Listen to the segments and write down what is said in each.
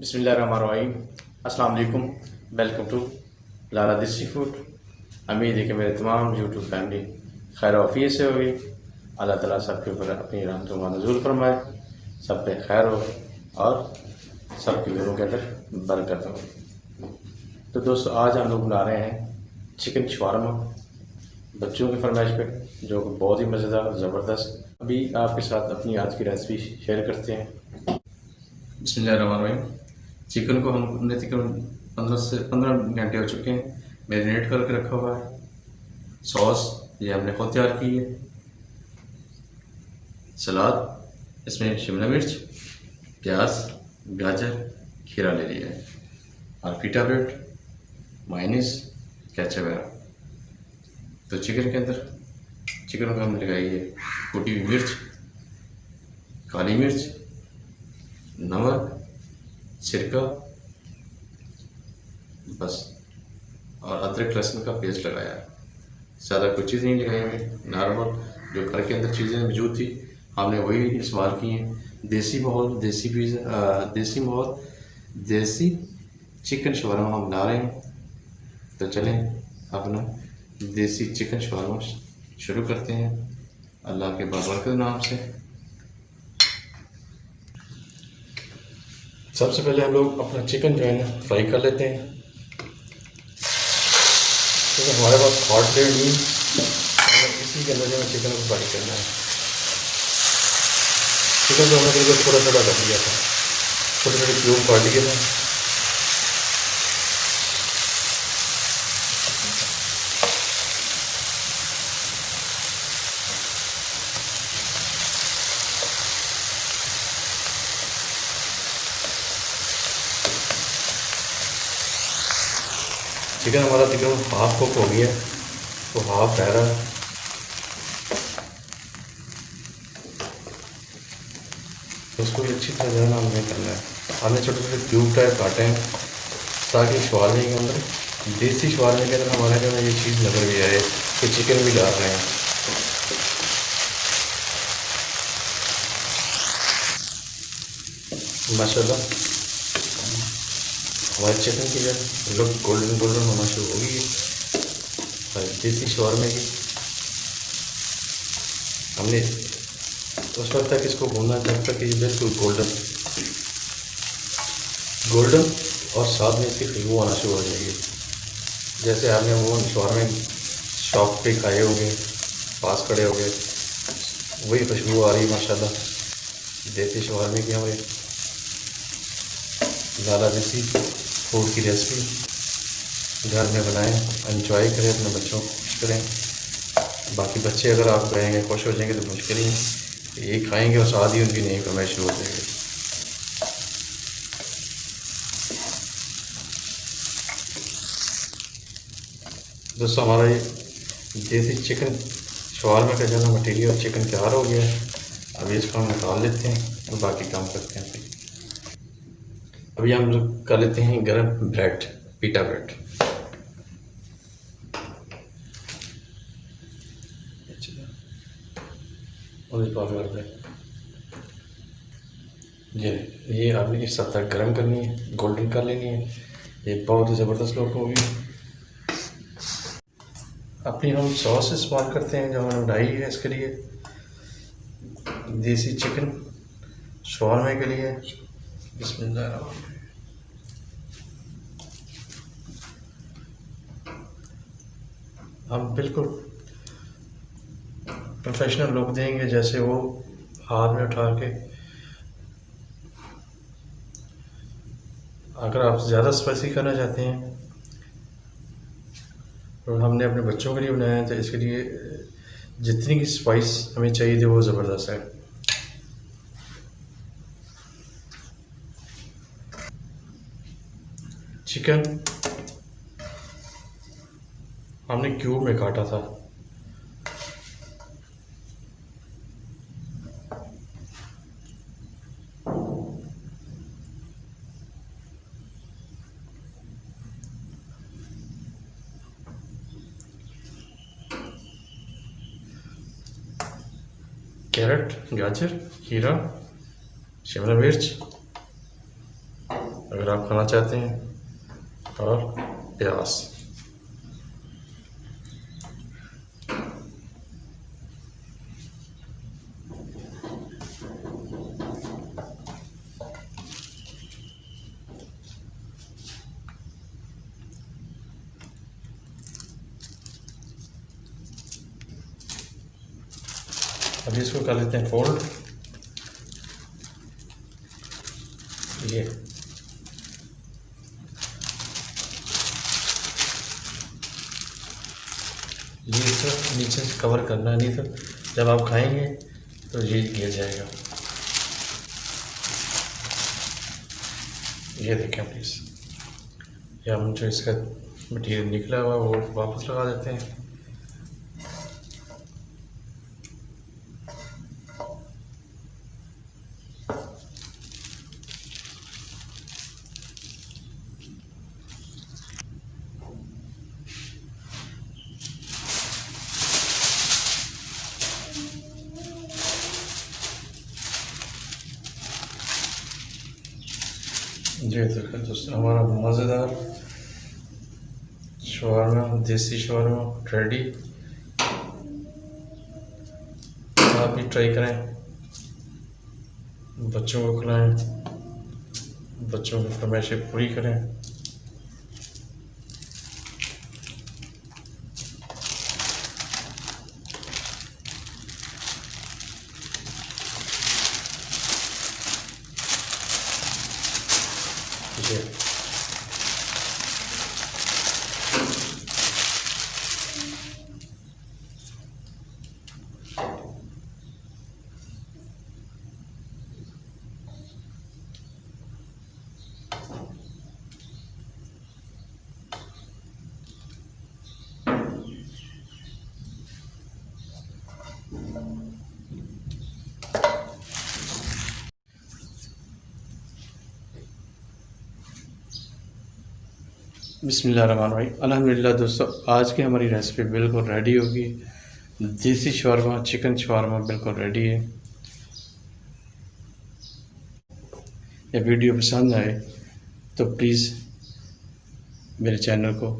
बिस्मिल्लाहिर्रहमानिर्रहीम। अस्सलाम वालेकुम। वेलकम टू लारा देसी फूड। उम्मीद है कि मेरे तमाम यूट्यूब फैमिली खैर आफियत से होगी। अल्लाह ताला सबके ऊपर अपनी रहमतों का नज़ूल फरमाए, सब पे खैर हो और सबके घरों के अंदर बरकत हो। तो दोस्तों, आज हम लोग बना रहे हैं चिकन शवारमा बच्चों की फरमाइश पे, जो कि बहुत ही मज़ेदार ज़बरदस्त। अभी आपके साथ अपनी आज की रेसिपी शेयर करते हैं। बिस्मिल्लाहिर्रहमानिर्रहीम। चिकन को हमने तकरीबन 15 घंटे हो चुके हैं मैरिनेट करके रखा हुआ है। सॉस ये हमने खुद तैयार की है। सलाद, इसमें शिमला मिर्च, प्याज, गाजर, खीरा ले लिया है और पिटा ब्रेड, मायोनीज, केचप है। तो चिकन के अंदर चिकन को हमने लगाई है कुटी हुई मिर्च, काली मिर्च, नमक, सिरका बस, और अदरक लहसुन का पेस्ट लगाया है। ज़्यादा कुछ चीज़ नहीं लगाई हमने, नॉर्मल जो घर के अंदर चीज़ें मौजूद थी हमने वही इस्तेमाल की हैं। देसी माहौल, देसी पिज़्ज़ा, देसी माहौल, देसी चिकन शवारमा हम बना रहे हैं। तो चलें अपना देसी चिकन शवारमा शुरू करते हैं अल्लाह के बाबरकत नाम से। सबसे पहले हम लोग अपना चिकन जो है ना फ्राई कर लेते हैं, क्योंकि हमारे पास हॉट प्लेट नहीं, हमें इसी के अंदर जो है चिकन को फ्राई करना है। चिकन को हमने बिल्कुल थोड़ा थोड़ा कर दिया था, छोटे छोटे क्यूब काट लिए थे। चिकन हमारा तकरीबन हाफ कुक हो गया, तो हाफ रह रहा है। उसको भी अच्छी तरह जो है ना हमें करना है। हमने छोटे छोटे क्यूब टाइप काटे हैं ताकि शवारमे के अंदर, देसी शवारमे के अंदर हमारे जो है ये चीज़ नज़र भी आए कि चिकन भी डाल रहे हैं। माशाल्लाह हमारे चिकन की जो लुक गोल्डन गोल्डन होना शुरू हो गई है। देसी शवारमे की हमने उस वक्त तक इसको भूनना जब तक ये बिल्कुल गोल्डन गोल्डन और साथ में इसकी खुशबू आना शुरू हो जाएगी। जैसे आपने वो शवारमे शॉप पे खाए होंगे, पास खड़े हो गए, वही खुशबू आ रही है माशाल्लाह देसी शवारमे की। हमारे लाला देसी फूड की रेसिपी घर में बनाएं, एंजॉय करें, अपने बच्चों को खुश करें। बाकी बच्चे अगर आप कहेंगे खुश हो जाएंगे तो मुश्किल ही ये खाएंगे और साथ ही उनकी नई फरमाइश शुरू हो जाएगी। दोस्तों, हमारा ये देसी चिकन शवारमे का जो है मटीरियल चिकन तैयार हो गया है। अभी इसको हम निकाल लेते हैं और बाकी काम करते हैं। अभी हम कर लेते हैं गरम ब्रेड, पीटा ब्रेड। ये आपने इस हद तक गर्म करनी है, गोल्डन कर लेनी है। ये बहुत ही ज़बरदस्त लुक होगी। अपनी हम सॉस इस्तेमाल करते हैं जो हमने बनाई है इसके लिए, देसी चिकन शवारमे के लिए। बिस्मिल्लाह। हम बिल्कुल प्रोफेशनल लुक देंगे, जैसे वो हाथ में उठा के। अगर आप ज़्यादा स्पाइसी करना चाहते हैं तो हमने अपने बच्चों के लिए बनाया है, तो इसके लिए जितनी की स्पाइस हमें चाहिए थी वो ज़बरदस्त है। चिकन हमने क्यूब में काटा था। कैरेट, गाजर, खीरा, शिमला मिर्च, अगर आप खाना चाहते हैं, और प्याज। अभी इसको कर लेते हैं फोल्ड। ये तो नीचे से कवर करना, नहीं तो जब आप खाएंगे तो ये गिर जाएगा। ये देखें प्लीज़, या हम जो इसका मटीरियल निकला हुआ वो वापस लगा देते हैं। जी तो दोस्तों, हमारा मज़ेदार शवारमा, देसी शवारमा रेडी। आप भी ट्राई करें, बच्चों को खिलाएं, बच्चों की फरमाइशें पूरी करें। जी बिस्मिल्लाहिर्रहमानिर्रहीम। अल्हम्दुलिल्लाह दोस्तों, आज की हमारी रेसिपी बिल्कुल रेडी होगी। देसी शवारमा, चिकन शवारमा बिल्कुल रेडी है। ये वीडियो पसंद आए तो प्लीज़ मेरे चैनल को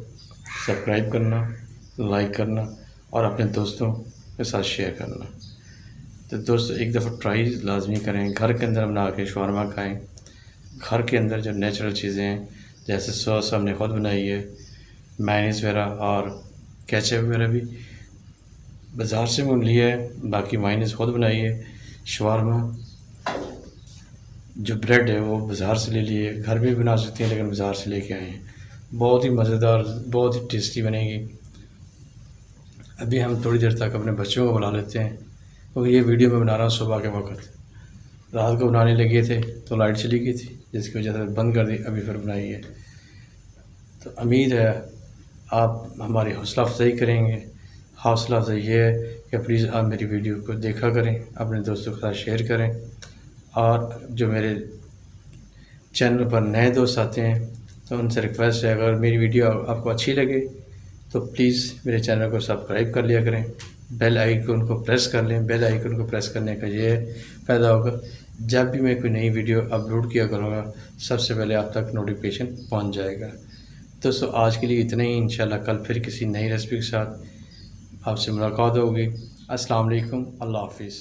सब्सक्राइब करना, लाइक करना और अपने दोस्तों के साथ शेयर करना। तो दोस्तों, एक दफ़ा ट्राई लाजमी करें, घर के अंदर बना के शवारमा खाएं। घर के अंदर जो नेचुरल चीज़ें हैं, जैसे सॉस हमने खुद बनाई है, मायोनीज़ वगैरह और केचप वगैरह भी बाज़ार से मैं लिया है, बाकी मायोनीज़ खुद बनाई है। शवारमा जो ब्रेड है वो बाज़ार से ले लिए, घर में भी बना सकते हैं लेकिन बाज़ार से लेके आए हैं। बहुत ही मज़ेदार, बहुत ही टेस्टी बनेगी। अभी हम थोड़ी देर तक अपने बच्चों को बुला लेते हैं, क्योंकि ये वीडियो मैं बना रहा हूँ सुबह के वक्त। रात को बनाने लगे थे तो लाइट चली गई थी, जिसकी वजह से बंद कर दी, अभी फिर बनाई है। तो उम्मीद है आप हमारी हौसला अफजाई करेंगे। हौसला अफजाई ये है कि प्लीज़ आप मेरी वीडियो को देखा करें, अपने दोस्तों के साथ शेयर करें, और जो मेरे चैनल पर नए दोस्त आते हैं तो उनसे रिक्वेस्ट है, अगर मेरी वीडियो आपको अच्छी लगे तो प्लीज़ मेरे चैनल को सब्सक्राइब कर लिया करें, बेल आइकन को प्रेस कर लें। बेल आइकन को प्रेस करने का ये फ़ायदा होगा, जब भी मैं कोई नई वीडियो अपलोड किया करूँगा सबसे पहले आप तक नोटिफिकेशन पहुँच जाएगा। दोस्तों, आज के लिए इतना ही। इंशाल्लाह कल फिर किसी नई रेसिपी के साथ आपसे मुलाकात होगी। अस्सलाम वालेकुम, अल्लाह हाफिज़।